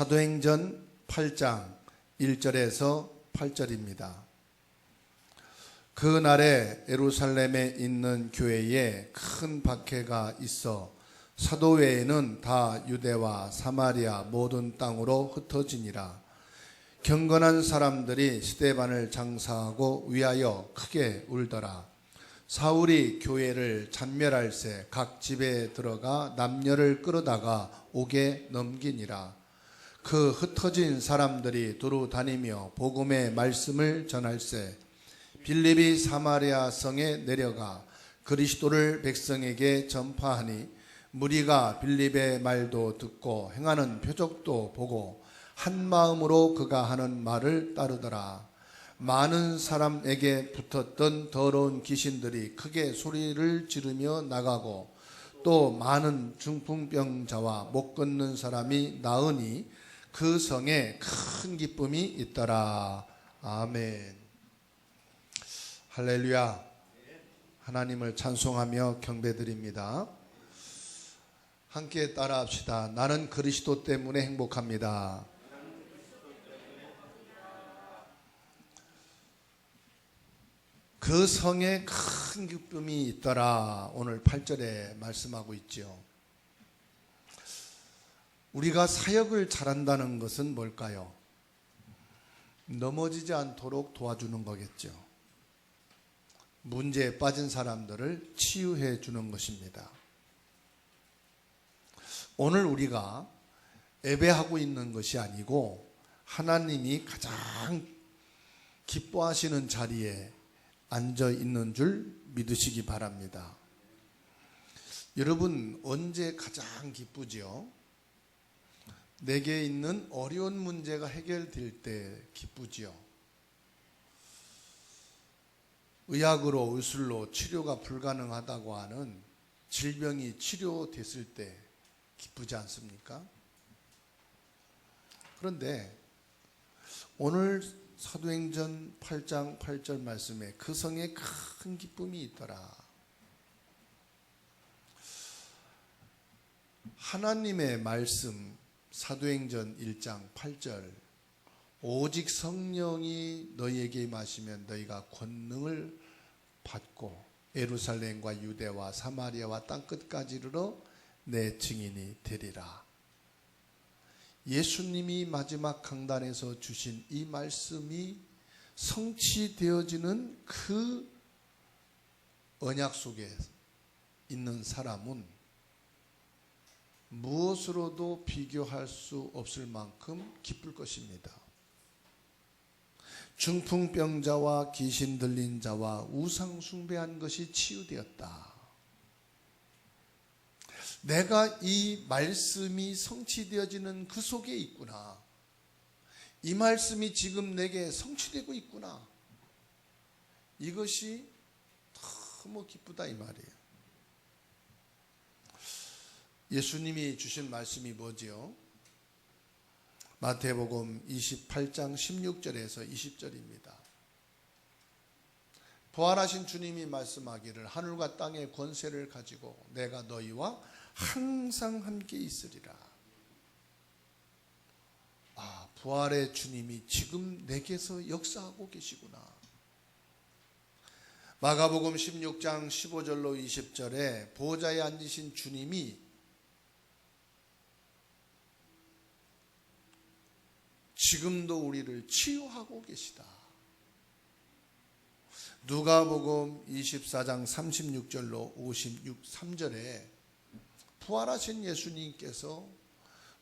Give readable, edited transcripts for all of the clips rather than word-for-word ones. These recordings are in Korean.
사도행전 8장 1절에서 8절입니다. 그날에 예루살렘에 있는 교회에 큰 박해가 있어 사도 외에는 다 유대와 사마리아 모든 땅으로 흩어지니라. 경건한 사람들이 스데반을 장사하고 위하여 크게 울더라. 사울이 교회를 잔멸할새 각 집에 들어가 남녀를 끌어다가 옥에 넘기니라. 그 흩어진 사람들이 두루 다니며 복음의 말씀을 전할새 빌립이 사마리아 성에 내려가 그리스도를 백성에게 전파하니 무리가 빌립의 말도 듣고 행하는 표적도 보고 한 마음으로 그가 하는 말을 따르더라. 많은 사람에게 붙었던 더러운 귀신들이 크게 소리를 지르며 나가고 또 많은 중풍병자와 못 걷는 사람이 나으니 그 성에 큰 기쁨이 있더라. 아멘. 할렐루야. 하나님을 찬송하며 경배드립니다. 함께 따라합시다. 나는 그리스도 때문에 행복합니다. 그 성에 큰 기쁨이 있더라. 오늘 8절에 말씀하고 있죠. 우리가 사역을 잘한다는 것은 뭘까요? 넘어지지 않도록 도와주는 거겠죠. 문제에 빠진 사람들을 치유해 주는 것입니다. 오늘 우리가 예배하고 있는 것이 아니고 하나님이 가장 기뻐하시는 자리에 앉아 있는 줄 믿으시기 바랍니다. 여러분, 언제 가장 기쁘지요? 내게 있는 어려운 문제가 해결될 때 기쁘지요. 의학으로 의술로 치료가 불가능하다고 하는 질병이 치료됐을 때 기쁘지 않습니까? 그런데 오늘 사도행전 8장 8절 말씀에 그 성에 큰 기쁨이 있더라. 하나님의 말씀 사도행전 1장 8절 오직 성령이 너희에게 임하시면 너희가 권능을 받고 예루살렘과 유대와 사마리아와 땅끝까지 이르러 내 증인이 되리라. 예수님이 마지막 강단에서 주신 이 말씀이 성취되어지는 그 언약 속에 있는 사람은 무엇으로도 비교할 수 없을 만큼 기쁠 것입니다. 중풍병자와 귀신 들린 자와 우상 숭배한 것이 치유되었다. 내가 이 말씀이 성취되어지는 그 속에 있구나. 이 말씀이 지금 내게 성취되고 있구나. 이것이 너무 기쁘다 이 말이에요. 예수님이 주신 말씀이 뭐지요? 마태복음 28장 16절에서 20절입니다. 부활하신 주님이 말씀하기를 하늘과 땅의 권세를 가지고 내가 너희와 항상 함께 있으리라. 아, 부활의 주님이 지금 내게서 역사하고 계시구나. 마가복음 16장 15절로 20절에 보좌에 앉으신 주님이 지금도 우리를 치유하고 계시다. 누가복음 24장 36절로 53절에 부활하신 예수님께서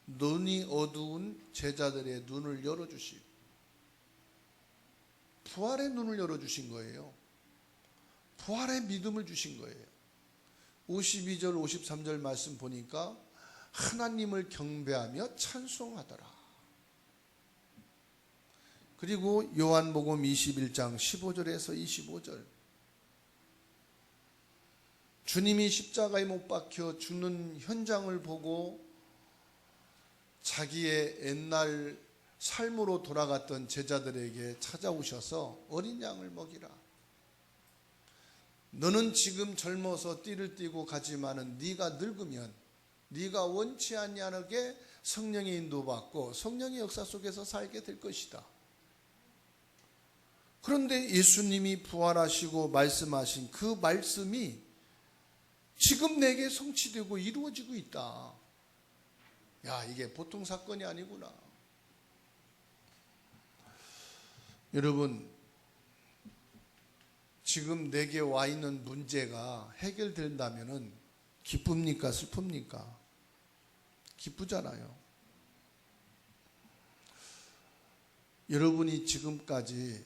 눈이 어두운 제자들의 눈을 열어주시고 부활의 눈을 열어주신 거예요. 부활의 믿음을 주신 거예요. 52절 53절 말씀 보니까 하나님을 경배하며 찬송하더라. 그리고 요한복음 21장 15절에서 25절 주님이 십자가에 못 박혀 죽는 현장을 보고 자기의 옛날 삶으로 돌아갔던 제자들에게 찾아오셔서 어린 양을 먹이라. 너는 지금 젊어서 띠를 띠고 가지만은 네가 늙으면 네가 원치 아니하게 성령의 인도받고 성령의 역사 속에서 살게 될 것이다. 그런데 예수님이 부활하시고 말씀하신 그 말씀이 지금 내게 성취되고 이루어지고 있다. 야, 이게 보통 사건이 아니구나. 여러분, 지금 내게 와 있는 문제가 해결된다면은 기쁩니까? 슬픕니까? 기쁘잖아요. 여러분이 지금까지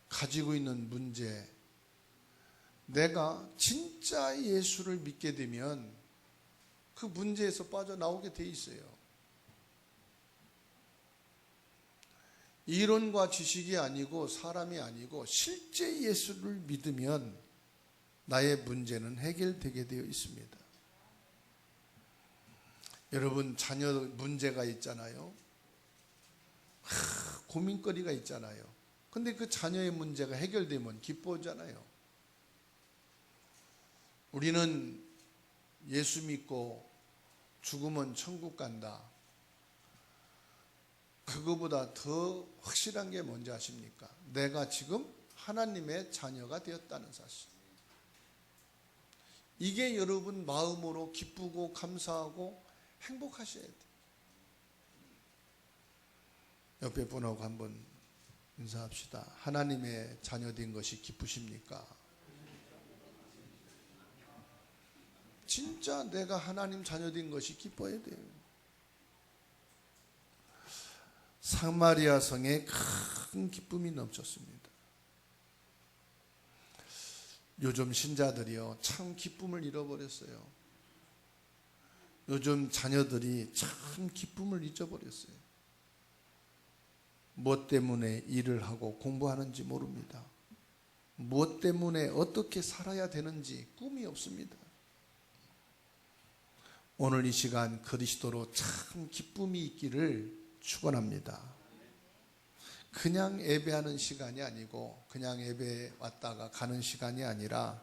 가지고 있는 문제, 내가 진짜 예수를 믿게 되면 그 문제에서 빠져나오게 돼 있어요. 이론과 지식이 아니고 사람이 아니고 실제 예수를 믿으면 나의 문제는 해결되게 되어 있습니다. 여러분, 자녀 문제가 있잖아요. 고민거리가 있잖아요. 근데 그 자녀의 문제가 해결되면 기뻐하잖아요. 우리는 예수 믿고 죽으면 천국 간다. 그거보다 더 확실한 게 뭔지 아십니까? 내가 지금 하나님의 자녀가 되었다는 사실. 이게 여러분 마음으로 기쁘고 감사하고 행복하셔야 돼요. 옆에 분하고 한번 인사합시다. 하나님의 자녀된 것이 기쁘십니까? 진짜 내가 하나님 자녀된 것이 기뻐야 돼요. 사마리아 성에 큰 기쁨이 넘쳤습니다. 요즘 신자들이요, 참 기쁨을 잃어버렸어요. 요즘 자녀들이 참 기쁨을 잊어버렸어요. 무엇 때문에 일을 하고 공부하는지 모릅니다. 무엇 때문에 어떻게 살아야 되는지 꿈이 없습니다. 오늘 이 시간 그리스도로 참 기쁨이 있기를 축원합니다. 그냥 예배하는 시간이 아니고 그냥 예배 왔다가 가는 시간이 아니라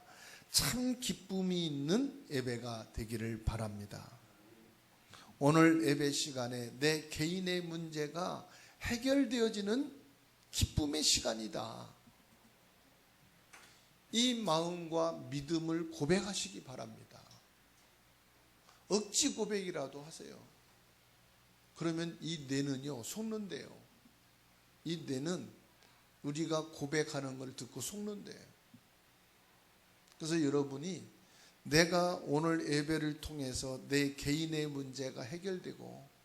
참 기쁨이 있는 예배가 되기를 바랍니다. 오늘 예배 시간에 내 개인의 문제가 해결되어지는 기쁨의 시간이다. 이 마음과 믿음을 고백하시기 바랍니다. 억지 고백이라도 하세요. 그러면 이 뇌는요, 속는데요. 이 뇌는 우리가 고백하는 걸 듣고 속는데요. 그래서 여러분이 내가 오늘 예배를 통해서 내 개인의 문제가 해결되고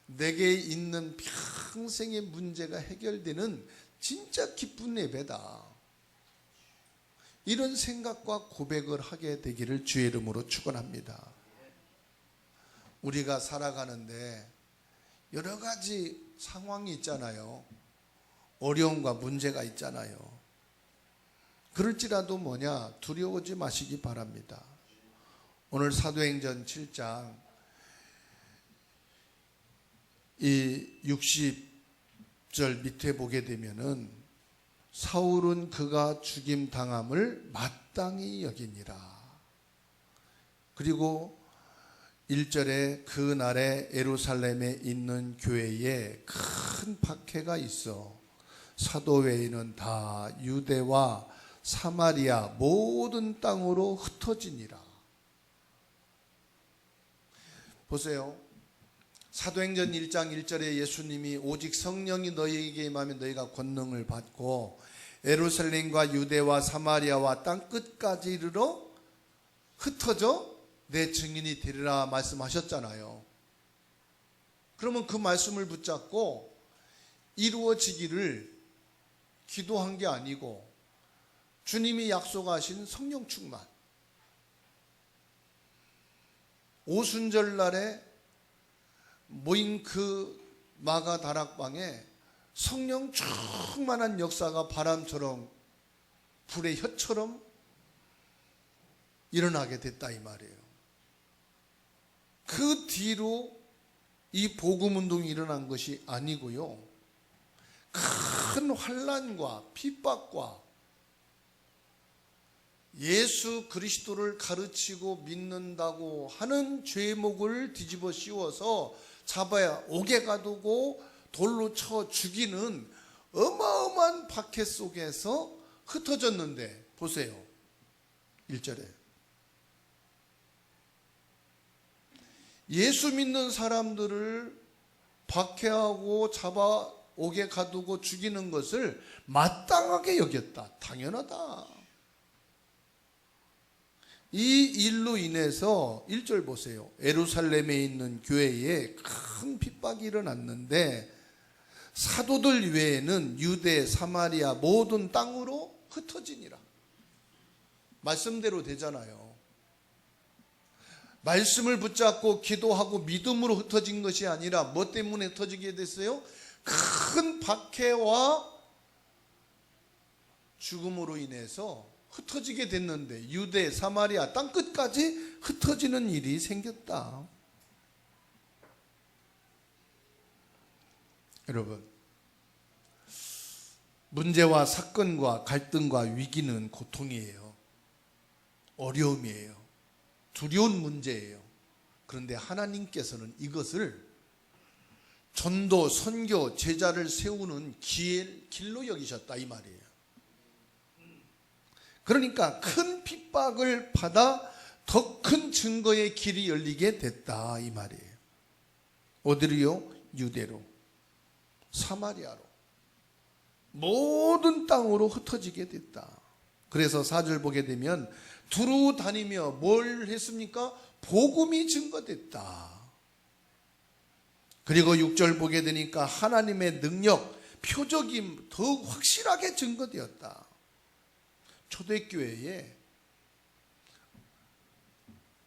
내게 있는 평생의 문제가 해결되는 진짜 기쁜 예배다. 이런 생각과 고백을 하게 되기를 주의 이름으로 축원합니다. 우리가 살아가는데 여러 가지 상황이 있잖아요. 어려움과 문제가 있잖아요. 그럴지라도 두려워하지 마시기 바랍니다. 오늘 사도행전 7장 이 60절 밑에 보게 되면은 사울은 그가 죽임 당함을 마땅히 여기니라. 그리고 1절에 그날에 예루살렘에 있는 교회에 큰 박해가 있어 사도 외에는 다 유대와 사마리아 모든 땅으로 흩어지니라. 보세요. 사도행전 1장 1절에 예수님이 오직 성령이 너희에게 임하면 너희가 권능을 받고 예루살렘과 유대와 사마리아와 땅끝까지 이르러 흩어져 내 증인이 되리라 말씀하셨잖아요. 그러면 그 말씀을 붙잡고 이루어지기를 기도한 게 아니고 주님이 약속하신 성령 충만, 오순절 날에 모인 그 마가 다락방에 성령 충만한 역사가 바람처럼 불의 혀처럼 일어나게 됐다 이 말이에요. 그 뒤로 이 복음운동이 일어난 것이 아니고요, 큰 환난과 핍박과 예수 그리스도를 가르치고 믿는다고 하는 죄목을 뒤집어 씌워서 잡아야 옥에 가두고 돌로 쳐 죽이는 어마어마한 박해 속에서 흩어졌는데 보세요. 1절에 예수 믿는 사람들을 박해하고 잡아 옥에 가두고 죽이는 것을 마땅하게 여겼다. 당연하다. 이 일로 인해서 1절 보세요. 예루살렘에 있는 교회에 큰 핍박이 일어났는데 사도들 외에는 유대, 사마리아 모든 땅으로 흩어지니라. 말씀대로 되잖아요. 말씀을 붙잡고 기도하고 믿음으로 흩어진 것이 아니라 뭐 때문에 흩어지게 됐어요? 큰 박해와 죽음으로 인해서 흩어지게 됐는데 유대, 사마리아 땅끝까지 흩어지는 일이 생겼다. 여러분, 문제와 사건과 갈등과 위기는 고통이에요. 어려움이에요. 두려운 문제예요. 그런데 하나님께서는 이것을 전도, 선교, 제자를 세우는 길로 여기셨다 이 말이에요. 그러니까 큰 핍박을 받아 더 큰 증거의 길이 열리게 됐다 이 말이에요. 어디로요? 유대로, 사마리아로, 모든 땅으로 흩어지게 됐다. 그래서 4절 보게 되면 두루 다니며 뭘 했습니까? 복음이 증거됐다. 그리고 6절 보게 되니까 하나님의 능력, 표적이 더욱 확실하게 증거되었다. 초대교회에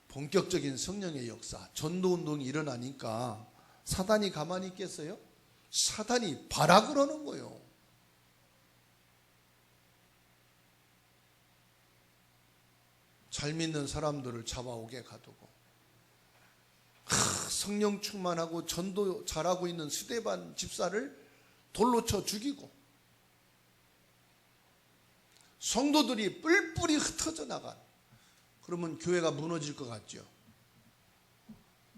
본격적인 성령의 역사, 전도운동이 일어나니까 사단이 가만히 있겠어요? 사단이 발악을 하는 거예요. 잘 믿는 사람들을 잡아오게 가두고 성령 충만하고 전도 잘하고 있는 스데반 집사를 돌로 쳐 죽이고 성도들이 뿔뿔이 흩어져 나간, 그러면 교회가 무너질 것 같죠.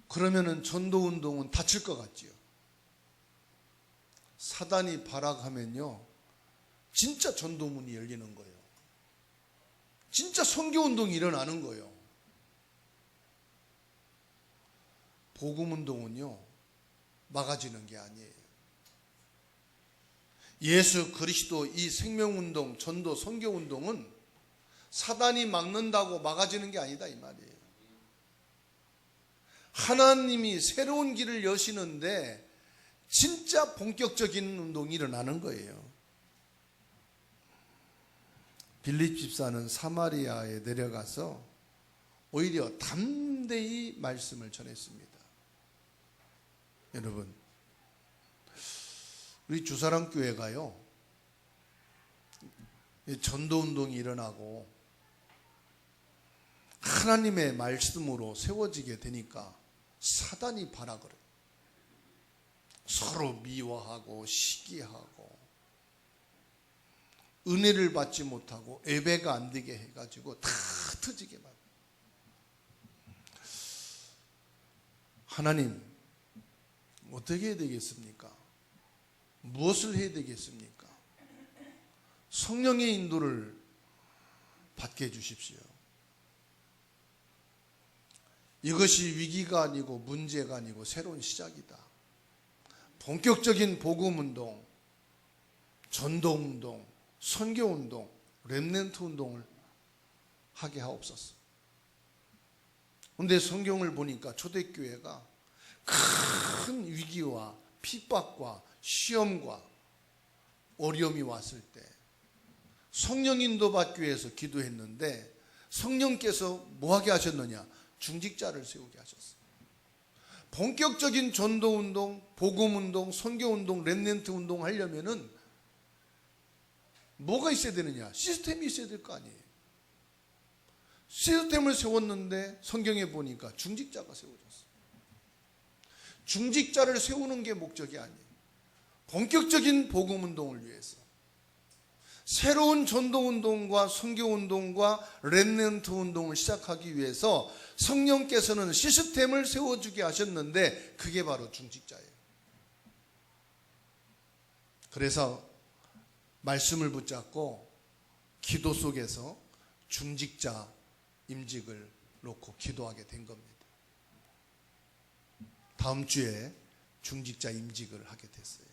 그러면은 전도운동은 닫힐 것 같지요. 사단이 발악하면요 진짜 전도문이 열리는 거예요. 진짜 선교운동이 일어나는 거예요. 복음운동은요 막아지는 게 아니에요. 예수 그리스도 이 생명운동, 전도, 선교운동은 사단이 막는다고 막아지는 게 아니다 이 말이에요. 하나님이 새로운 길을 여시는데 진짜 본격적인 운동이 일어나는 거예요. 빌립 집사는 사마리아에 내려가서 오히려 담대히 말씀을 전했습니다. 여러분, 우리 주사랑교회가요 전도운동이 일어나고 하나님의 말씀으로 세워지게 되니까 사단이 발악을 해요. 서로 미워하고 시기하고 은혜를 받지 못하고 예배가 안 되게 해가지고 다 흩어지게 막. 하나님 어떻게 해야 되겠습니까? 무엇을 해야 되겠습니까? 성령의 인도를 받게 해주십시오. 이것이 위기가 아니고 문제가 아니고 새로운 시작이다. 본격적인 복음운동, 전도운동, 선교운동, 렘넌트 운동을 하게 하옵소서. 그런데 성경을 보니까 초대교회가 큰 위기와 핍박과 시험과 어려움이 왔을 때 성령 인도 받기 위해서 기도했는데 성령께서 뭐하게 하셨느냐? 중직자를 세우게 하셨어요. 본격적인 전도운동, 복음운동, 선교운동, 렘넌트 운동 하려면은 뭐가 있어야 되느냐? 시스템이 있어야 될 거 아니에요. 시스템을 세웠는데 성경에 보니까 중직자가 세워졌어요. 중직자를 세우는 게 목적이 아니에요. 본격적인 복음운동을 위해서 새로운 전도운동과 선교운동과 렘넌트 운동을 시작하기 위해서 성령께서는 시스템을 세워주게 하셨는데 그게 바로 중직자예요. 그래서 말씀을 붙잡고 기도 속에서 중직자 임직을 놓고 기도하게 된 겁니다. 다음 주에 중직자 임직을 하게 됐어요.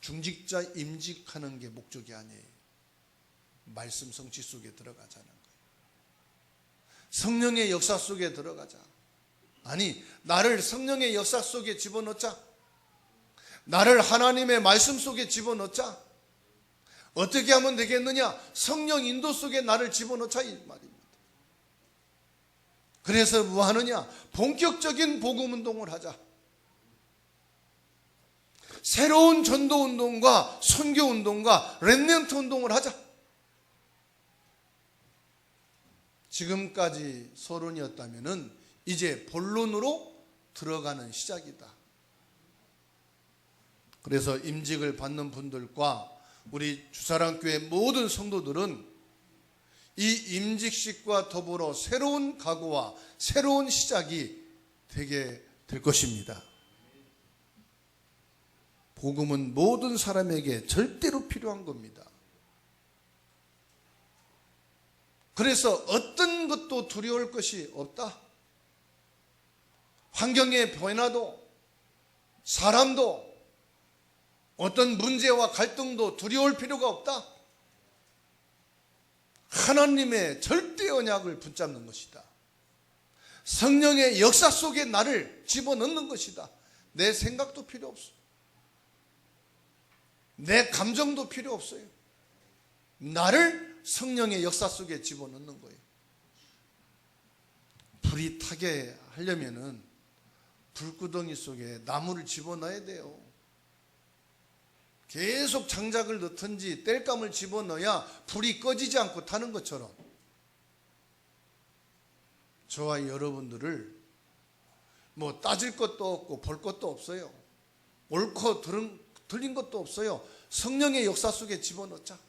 중직자 임직하는 게 목적이 아니에요. 말씀 성취 속에 들어가자는 거예요. 성령의 역사 속에 들어가자. 아니, 나를 성령의 역사 속에 집어넣자. 나를 하나님의 말씀 속에 집어넣자. 어떻게 하면 되겠느냐? 성령 인도 속에 나를 집어넣자 이 말입니다. 그래서 뭐 하느냐? 본격적인 복음 운동을 하자. 새로운 전도 운동과 선교 운동과 렘넌트 운동을 하자. 지금까지 서론이었다면은 이제 본론으로 들어가는 시작이다. 그래서 임직을 받는 분들과 우리 주사랑교회 모든 성도들은 이 임직식과 더불어 새로운 각오와 새로운 시작이 되게 될 것입니다. 복음은 모든 사람에게 절대로 필요한 겁니다. 그래서 어떤 것도 두려울 것이 없다. 환경의 변화도, 사람도, 어떤 문제와 갈등도 두려울 필요가 없다. 하나님의 절대 언약을 붙잡는 것이다. 성령의 역사 속에 나를 집어넣는 것이다. 내 생각도 필요 없어. 내 감정도 필요 없어요. 나를 성령의 역사 속에 집어넣는 거예요. 불이 타게 하려면은 불구덩이 속에 나무를 집어넣어야 돼요. 계속 장작을 넣든지 땔감을 집어넣어야 불이 꺼지지 않고 타는 것처럼 저와 여러분들을 뭐 따질 것도 없고 볼 것도 없어요. 옳고 틀린 것도 없어요. 성령의 역사 속에 집어넣자.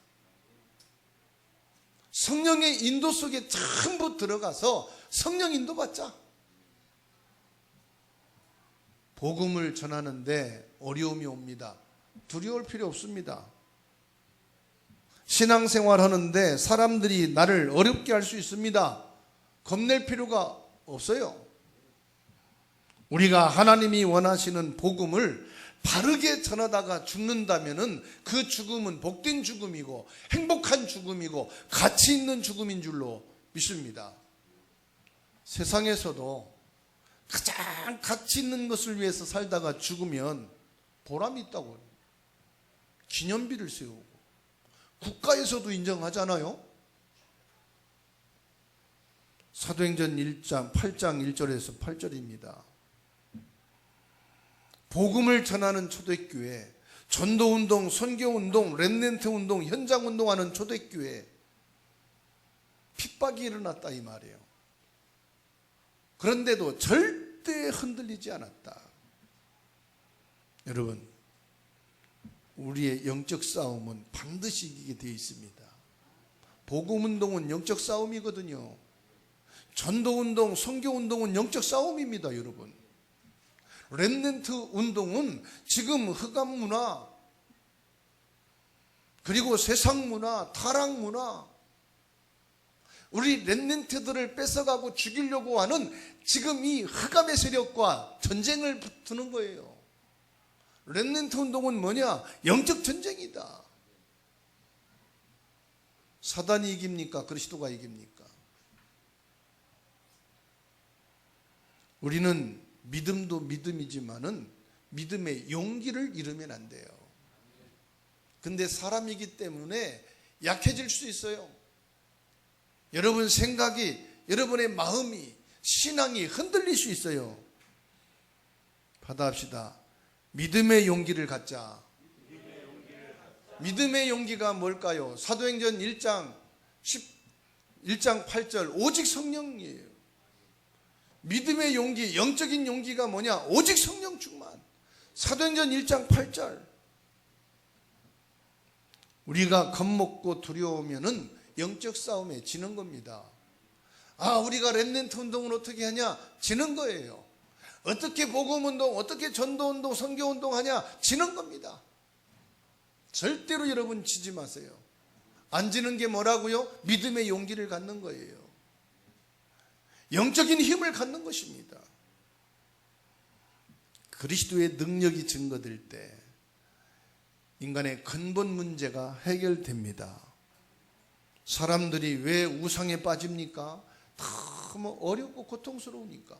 성령의 인도 속에 전부 들어가서 성령 인도 받자. 복음을 전하는데 어려움이 옵니다. 두려울 필요 없습니다. 신앙생활 하는데 사람들이 나를 어렵게 할 수 있습니다. 겁낼 필요가 없어요. 우리가 하나님이 원하시는 복음을 바르게 전하다가 죽는다면은 그 죽음은 복된 죽음이고 행복한 죽음이고 가치 있는 죽음인 줄로 믿습니다. 세상에서도 가장 가치 있는 것을 위해서 살다가 죽으면 보람이 있다고 기념비를 세우고 국가에서도 인정하잖아요. 사도행전 1장 8장 1절에서 8절입니다. 복음을 전하는 초대교회, 전도운동, 선교운동, 렘넌트 운동, 현장운동하는 초대교회 핍박이 일어났다 이 말이에요. 그런데도 절대 흔들리지 않았다. 여러분, 우리의 영적 싸움은 반드시 이기게 되어 있습니다. 복음운동은 영적 싸움이거든요. 전도운동, 선교운동은 영적 싸움입니다. 여러분, 렘넌트 운동은 지금 흑암문화 그리고 세상문화, 타락문화, 우리 렘넌트들을 뺏어가고 죽이려고 하는 지금 이 흑암의 세력과 전쟁을 붙는 거예요. 렘넌트 운동은 뭐냐? 영적 전쟁이다. 사단이 이깁니까? 그리스도가 이깁니까? 우리는 믿음도 믿음이지만은 믿음의 용기를 잃으면 안 돼요. 근데 사람이기 때문에 약해질 수 있어요. 여러분 생각이, 여러분의 마음이, 신앙이 흔들릴 수 있어요. 받아합시다. 믿음의 용기를 갖자. 믿음의 용기가 뭘까요? 사도행전 1장 8절 오직 성령이에요. 믿음의 용기, 영적인 용기가 뭐냐? 오직 성령 충만. 사도행전 1장 8절 우리가 겁먹고 두려우면은 영적 싸움에 지는 겁니다. 우리가 렘넌트 운동을 어떻게 하냐? 지는 거예요. 어떻게 복음운동, 어떻게 전도운동, 선교운동 하냐? 지는 겁니다. 절대로 여러분 지지 마세요. 안 지는 게 뭐라고요? 믿음의 용기를 갖는 거예요. 영적인 힘을 갖는 것입니다. 그리스도의 능력이 증거될 때 인간의 근본 문제가 해결됩니다. 사람들이 왜 우상에 빠집니까? 너무 어렵고 고통스러우니까.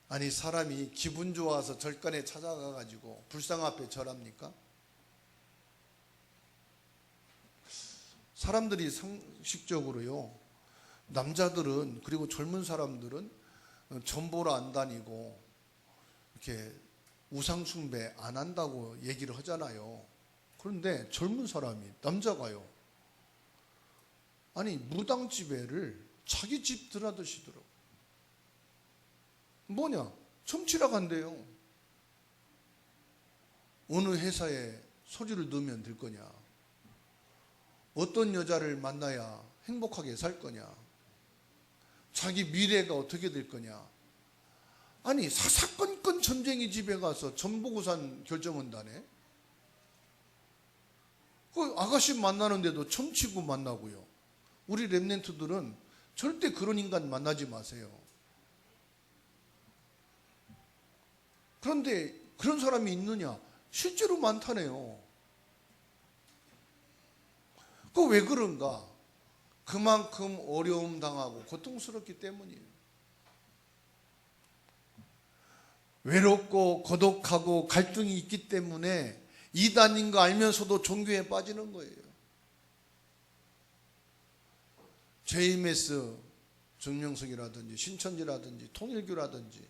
아니, 사람이 기분 좋아서 절간에 찾아가가지고 불상 앞에 절합니까? 사람들이 상식적으로요, 남자들은, 그리고 젊은 사람들은 전보러 안 다니고 이렇게 우상숭배 안 한다고 얘기를 하잖아요. 그런데 젊은 사람이, 남자가요, 아니 무당집회를 자기 집 드나드시더라고. 뭐냐? 첨치러 간대요. 어느 회사에 서류를 넣으면 될 거냐? 어떤 여자를 만나야 행복하게 살 거냐? 자기 미래가 어떻게 될 거냐? 아니, 사사건건 점쟁이 집에 가서 전보고산 결정한다네? 그 아가씨 만나는데도 첨치고 만나고요. 우리 렘넌트들은 절대 그런 인간 만나지 마세요. 그런데 그런 사람이 있느냐? 실제로 많다네요. 그 왜 그런가? 그만큼 어려움 당하고 고통스럽기 때문이에요. 외롭고 고독하고 갈등이 있기 때문에 이단인 거 알면서도 종교에 빠지는 거예요. JMS 정명석이라든지 신천지라든지 통일교라든지,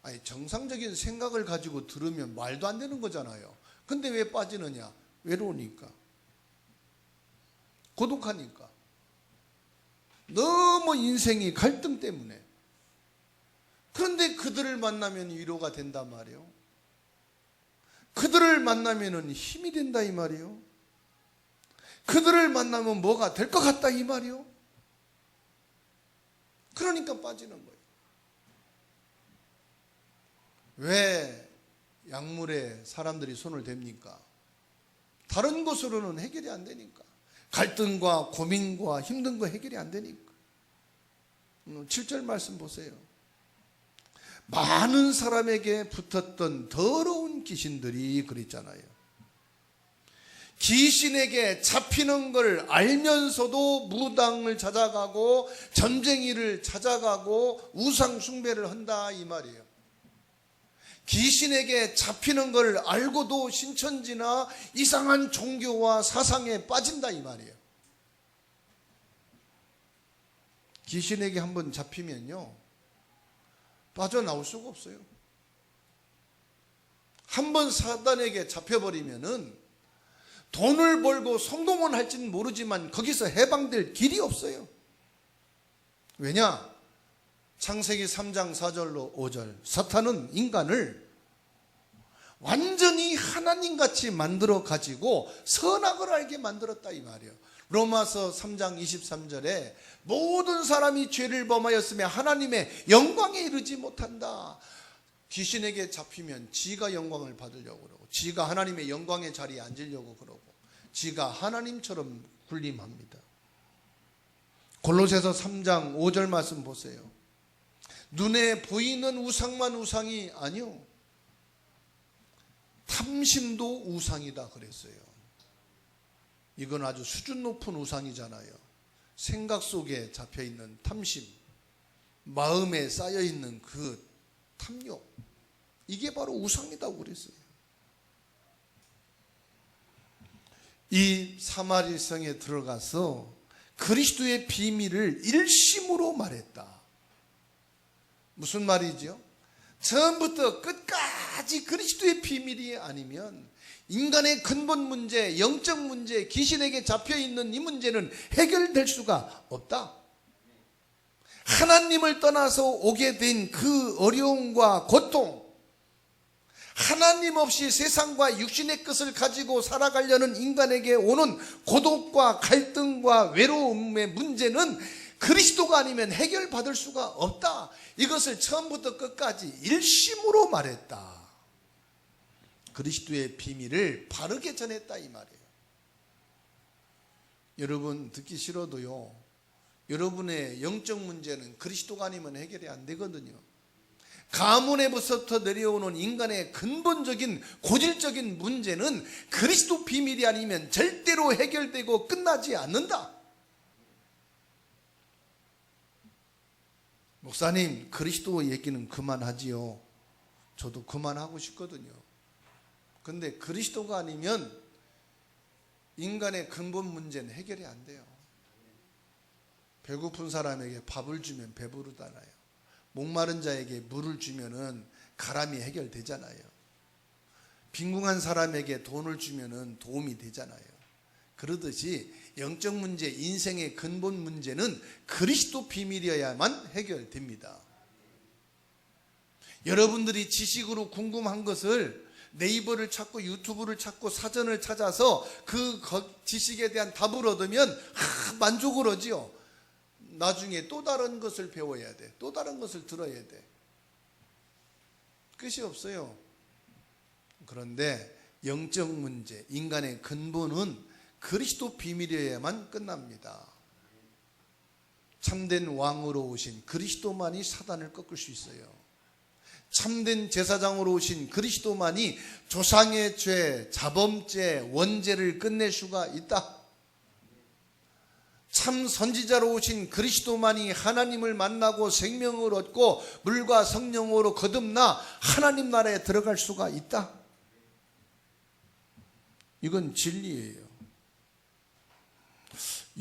아니 정상적인 생각을 가지고 들으면 말도 안 되는 거잖아요. 근데 왜 빠지느냐? 외로우니까, 고독하니까, 너무 인생이 갈등 때문에. 그런데 그들을 만나면 위로가 된단 말이에요. 그들을 만나면 힘이 된다 이 말이에요. 그들을 만나면 뭐가 될 것 같다 이 말이에요. 그러니까 빠지는 거예요. 왜 약물에 사람들이 손을 댑니까? 다른 것으로는 해결이 안 되니까. 갈등과 고민과 힘든 거 해결이 안 되니까. 7절 말씀 보세요. 많은 사람에게 붙었던 더러운 귀신들이 그랬잖아요. 귀신에게 잡히는 걸 알면서도 무당을 찾아가고 점쟁이를 찾아가고 우상 숭배를 한다 이 말이에요. 귀신에게 잡히는 걸 알고도 신천지나 이상한 종교와 사상에 빠진다 이 말이에요. 귀신에게 한번 잡히면요, 빠져나올 수가 없어요. 한번 사단에게 잡혀버리면은 돈을 벌고 성공은 할지는 모르지만 거기서 해방될 길이 없어요. 왜냐? 창세기 3장 4절로 5절, 사탄은 인간을 완전히 하나님같이 만들어 가지고 선악을 알게 만들었다 이 말이에요. 로마서 3장 23절에 모든 사람이 죄를 범하였으며 하나님의 영광에 이르지 못한다. 귀신에게 잡히면 지가 영광을 받으려고 그러고, 지가 하나님의 영광의 자리에 앉으려고 그러고, 지가 하나님처럼 군림합니다. 골로새서 3장 5절 말씀 보세요. 눈에 보이는 우상만 우상이 아니요, 탐심도 우상이다 그랬어요. 이건 아주 수준 높은 우상이잖아요. 생각 속에 잡혀있는 탐심, 마음에 쌓여있는 그 탐욕, 이게 바로 우상이라고 그랬어요. 이 사마리 성에 들어가서 그리스도의 비밀을 일심으로 말했다. 무슨 말이죠? 처음부터 끝까지 그리스도의 비밀이 아니면 인간의 근본 문제, 영적 문제, 귀신에게 잡혀있는 이 문제는 해결될 수가 없다. 하나님을 떠나서 오게 된 그 어려움과 고통, 하나님 없이 세상과 육신의 것을 가지고 살아가려는 인간에게 오는 고독과 갈등과 외로움의 문제는 그리스도가 아니면 해결받을 수가 없다. 이것을 처음부터 끝까지 일심으로 말했다. 그리스도의 비밀을 바르게 전했다 이 말이에요. 여러분 듣기 싫어도요, 여러분의 영적 문제는 그리스도가 아니면 해결이 안 되거든요. 가문에부터 내려오는 인간의 근본적인 고질적인 문제는 그리스도 비밀이 아니면 절대로 해결되고 끝나지 않는다. 목사님, 그리스도 얘기는 그만하지요. 저도 그만하고 싶거든요. 근데 그리스도가 아니면 인간의 근본 문제는 해결이 안 돼요. 배고픈 사람에게 밥을 주면 배부르잖아요. 목마른 자에게 물을 주면은 가람이 해결되잖아요. 빈궁한 사람에게 돈을 주면은 도움이 되잖아요. 그러듯이 영적 문제, 인생의 근본 문제는 그리스도 비밀이어야만 해결됩니다. 여러분들이 지식으로 궁금한 것을 네이버를 찾고 유튜브를 찾고 사전을 찾아서 그 지식에 대한 답을 얻으면 만족을 하지요. 나중에 또 다른 것을 배워야 돼. 또 다른 것을 들어야 돼. 끝이 없어요. 그런데 영적 문제, 인간의 근본은 그리스도 비밀이어야만 끝납니다. 참된 왕으로 오신 그리스도만이 사단을 꺾을 수 있어요. 참된 제사장으로 오신 그리스도만이 조상의 죄, 자범죄, 원죄를 끝낼 수가 있다. 참 선지자로 오신 그리스도만이 하나님을 만나고 생명을 얻고 물과 성령으로 거듭나 하나님 나라에 들어갈 수가 있다. 이건 진리예요.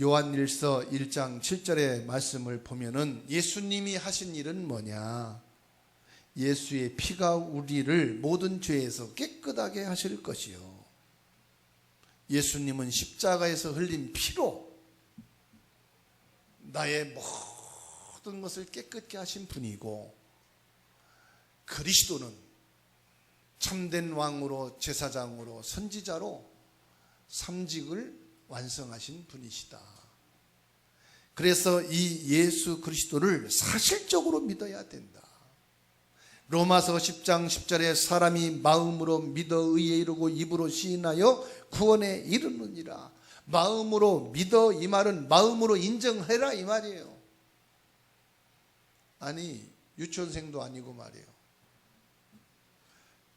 요한일서 1장 7절의 말씀을 보면은 예수님이 하신 일은 뭐냐? 예수의 피가 우리를 모든 죄에서 깨끗하게 하실 것이요. 예수님은 십자가에서 흘린 피로 나의 모든 것을 깨끗게 하신 분이고, 그리스도는 참된 왕으로 제사장으로 선지자로 삼직을 완성하신 분이시다. 그래서 이 예수 그리스도를 사실적으로 믿어야 된다. 로마서 10장 10절에 사람이 마음으로 믿어 의에 이르고 입으로 시인하여 구원에 이르느니라. 마음으로 믿어 이 말은 마음으로 인정해라 이 말이에요. 아니 유치원생도 아니고 말이에요.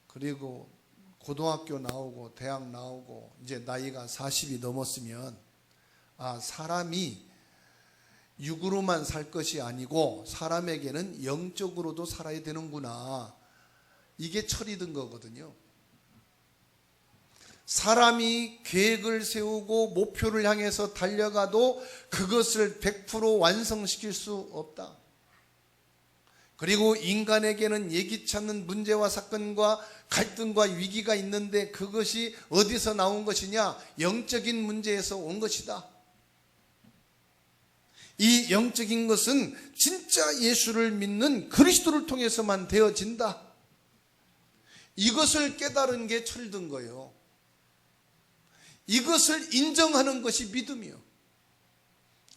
그리고 고등학교 나오고 대학 나오고 이제 나이가 40이 넘었으면 사람이 육으로만 살 것이 아니고 사람에게는 영적으로도 살아야 되는구나. 이게 철이 든 거거든요. 사람이 계획을 세우고 목표를 향해서 달려가도 그것을 100% 완성시킬 수 없다. 그리고 인간에게는 예기치 않는 문제와 사건과 갈등과 위기가 있는데 그것이 어디서 나온 것이냐? 영적인 문제에서 온 것이다. 이 영적인 것은 진짜 예수를 믿는 그리스도를 통해서만 되어진다. 이것을 깨달은 게 철든 거예요. 이것을 인정하는 것이 믿음이요.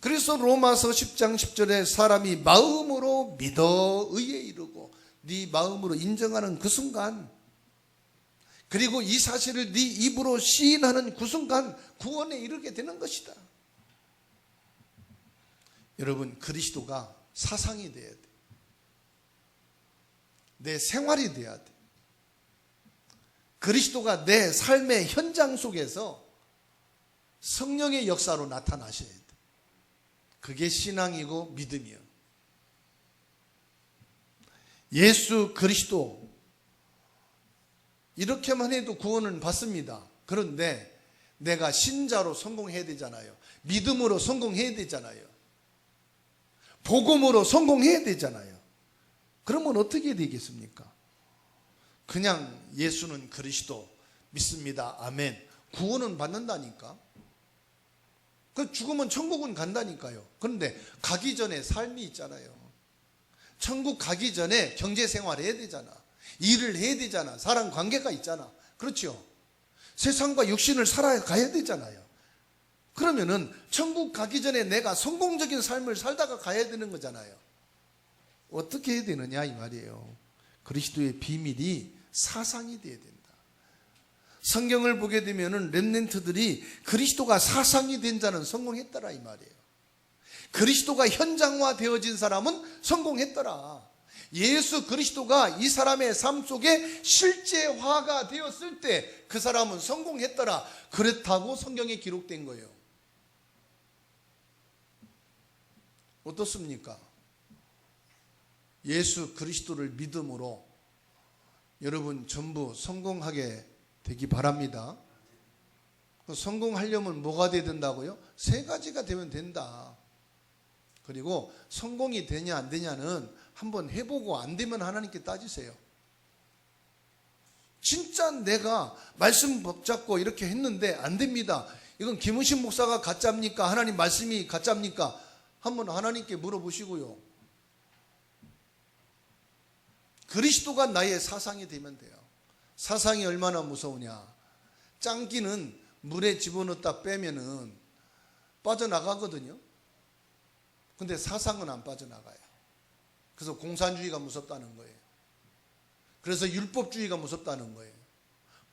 그래서 로마서 10장 10절에 사람이 마음으로 믿어 의에 이르고, 네 마음으로 인정하는 그 순간, 그리고 이 사실을 네 입으로 시인하는 그 순간 구원에 이르게 되는 것이다. 여러분, 그리스도가 사상이 돼야 돼. 내 생활이 돼야 돼. 그리스도가 내 삶의 현장 속에서 성령의 역사로 나타나셔야 돼. 그게 신앙이고 믿음이요. 예수 그리스도 이렇게만 해도 구원은 받습니다. 그런데 내가 신자로 성공해야 되잖아요. 믿음으로 성공해야 되잖아요. 복음으로 성공해야 되잖아요. 그러면 어떻게 되겠습니까? 그냥 예수는 그리스도 믿습니다. 아멘. 구원은 받는다니까. 그 죽으면 천국은 간다니까요. 그런데 가기 전에 삶이 있잖아요. 천국 가기 전에 경제생활 해야 되잖아. 일을 해야 되잖아. 사람 관계가 있잖아. 그렇죠? 세상과 육신을 살아가야 되잖아요. 그러면은 천국 가기 전에 내가 성공적인 삶을 살다가 가야 되는 거잖아요. 어떻게 해야 되느냐 이 말이에요. 그리스도의 비밀이 사상이 돼야 된다. 성경을 보게 되면은 렘넌트들이 그리스도가 사상이 된 자는 성공했더라 이 말이에요. 그리스도가 현장화 되어진 사람은 성공했더라. 예수 그리스도가 이 사람의 삶 속에 실제화가 되었을 때 그 사람은 성공했더라. 그렇다고 성경에 기록된 거예요. 어떻습니까? 예수 그리스도를 믿음으로 여러분 전부 성공하게 되기 바랍니다. 성공하려면 뭐가 돼야 된다고요? 세 가지가 되면 된다. 그리고 성공이 되냐 안 되냐는 한번 해보고 안 되면 하나님께 따지세요. 진짜 내가 말씀 붙잡고 이렇게 했는데 안 됩니다. 이건 김은신 목사가 가짜입니까? 하나님 말씀이 가짜입니까? 한번 하나님께 물어보시고요. 그리스도가 나의 사상이 되면 돼요. 사상이 얼마나 무서우냐. 짱기는 물에 집어넣었다 빼면은 빠져나가거든요. 근데 사상은 안 빠져나가요. 그래서 공산주의가 무섭다는 거예요. 그래서 율법주의가 무섭다는 거예요.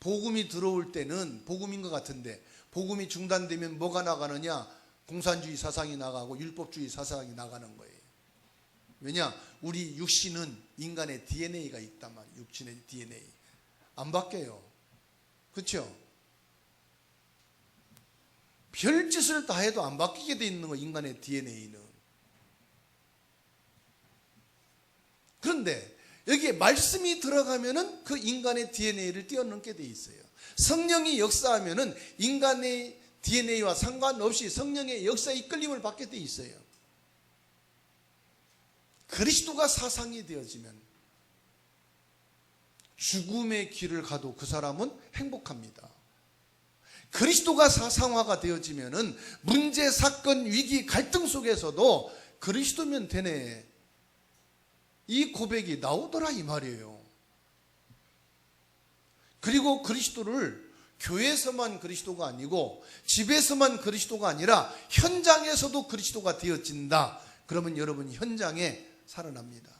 복음이 들어올 때는 복음인 것 같은데 복음이 중단되면 뭐가 나가느냐? 공산주의 사상이 나가고 율법주의 사상이 나가는 거예요. 왜냐? 우리 육신은 인간의 DNA가 있단 말이에요. 육신의 DNA. 안 바뀌어요. 그렇죠? 별짓을 다 해도 안 바뀌게 돼 있는 거예요. 인간의 DNA는. 그런데 여기에 말씀이 들어가면은 그 인간의 DNA를 뛰어넘게 돼 있어요. 성령이 역사하면은 인간의 DNA와 상관없이 성령의 역사에 이끌림을 받게 돼 있어요. 그리스도가 사상이 되어지면 죽음의 길을 가도 그 사람은 행복합니다. 그리스도가 사상화가 되어지면은 문제, 사건, 위기, 갈등 속에서도 그리스도면 되네. 이 고백이 나오더라 이 말이에요. 그리고 그리스도를 교회에서만 그리스도가 아니고 집에서만 그리스도가 아니라 현장에서도 그리스도가 되어진다. 그러면 여러분 현장에 살아납니다.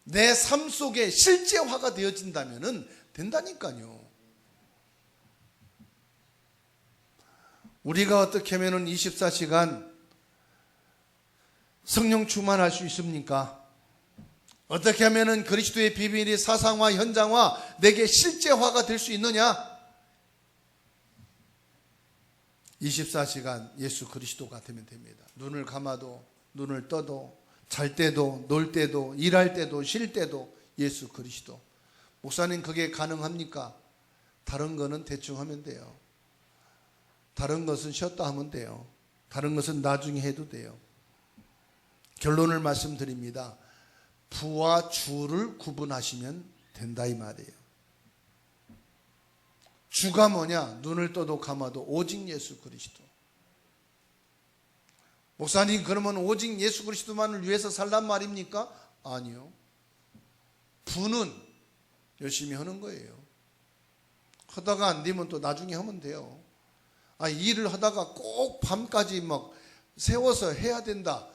내 삶 속에 실제화가 되어진다면 된다니까요. 우리가 어떻게 하면 24시간 성령 충만할 수 있습니까? 어떻게 하면 그리스도의 비밀이 사상화, 현장화, 내게 실제화가 될 수 있느냐? 24시간 예수 그리스도가 되면 됩니다. 눈을 감아도, 눈을 떠도, 잘 때도, 놀 때도, 일할 때도, 쉴 때도 예수 그리스도. 목사님 그게 가능합니까? 다른 거는 대충 하면 돼요. 다른 것은 쉬었다 하면 돼요. 다른 것은 나중에 해도 돼요. 결론을 말씀드립니다. 부와 주를 구분하시면 된다 이 말이에요. 주가 뭐냐? 눈을 떠도 감아도 오직 예수 그리스도. 목사님 그러면 오직 예수 그리스도만을 위해서 살란 말입니까? 아니요. 부는 열심히 하는 거예요. 하다가 안 되면 또 나중에 하면 돼요. 일을 하다가 꼭 밤까지 막 세워서 해야 된다.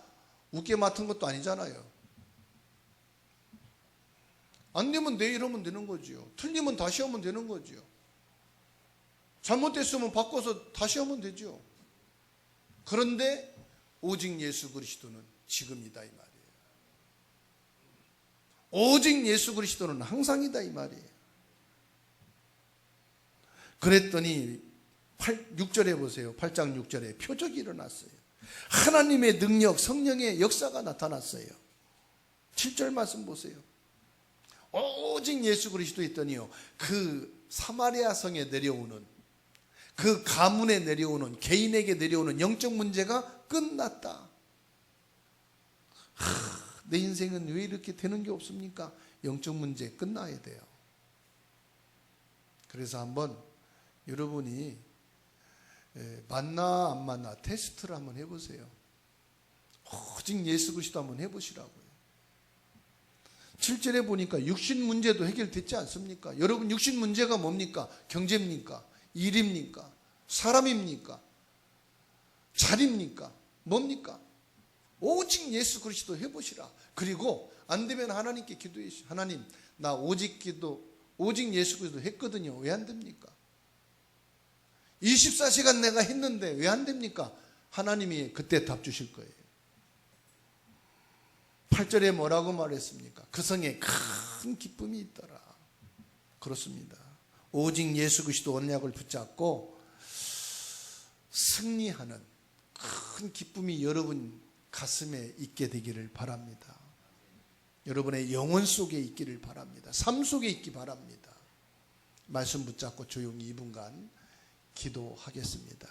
웃게 맡은 것도 아니잖아요. 안 되면 내일 하면 되는 거지요. 틀리면 다시 하면 되는 거지요. 잘못됐으면 바꿔서 다시 하면 되죠. 그런데 오직 예수 그리스도는 지금이다 이 말이에요. 오직 예수 그리스도는 항상이다 이 말이에요. 그랬더니 6절에 보세요. 8장 6절에 표적이 일어났어요. 하나님의 능력, 성령의 역사가 나타났어요. 7절 말씀 보세요. 오직 예수 그리스도 있더니요. 그 사마리아 성에 내려오는, 그 가문에 내려오는, 개인에게 내려오는 영적 문제가 끝났다. 내 인생은 왜 이렇게 되는 게 없습니까? 영적 문제 끝나야 돼요. 그래서 한번 여러분이 맞나 안 맞나 테스트를 한번 해보세요. 오직 예수 그리스도 한번 해보시라고요. 7절에 보니까 육신 문제도 해결됐지 않습니까? 여러분 육신 문제가 뭡니까? 경제입니까? 일입니까? 사람입니까? 자리입니까? 뭡니까? 오직 예수 그리스도 해보시라. 그리고 안 되면 하나님께 기도해 주시오. 하나님, 나 오직 예수 그리스도 했거든요. 왜 안 됩니까? 24시간 내가 했는데 왜 안 됩니까? 하나님이 그때 답 주실 거예요. 8절에 뭐라고 말했습니까? 그 성에 큰 기쁨이 있더라. 그렇습니다. 오직 예수 그리스도 언약을 붙잡고 승리하는 큰 기쁨이 여러분 가슴에 있게 되기를 바랍니다. 여러분의 영혼 속에 있기를 바랍니다. 삶 속에 있기 바랍니다. 말씀 붙잡고 조용히 2분간 기도하겠습니다.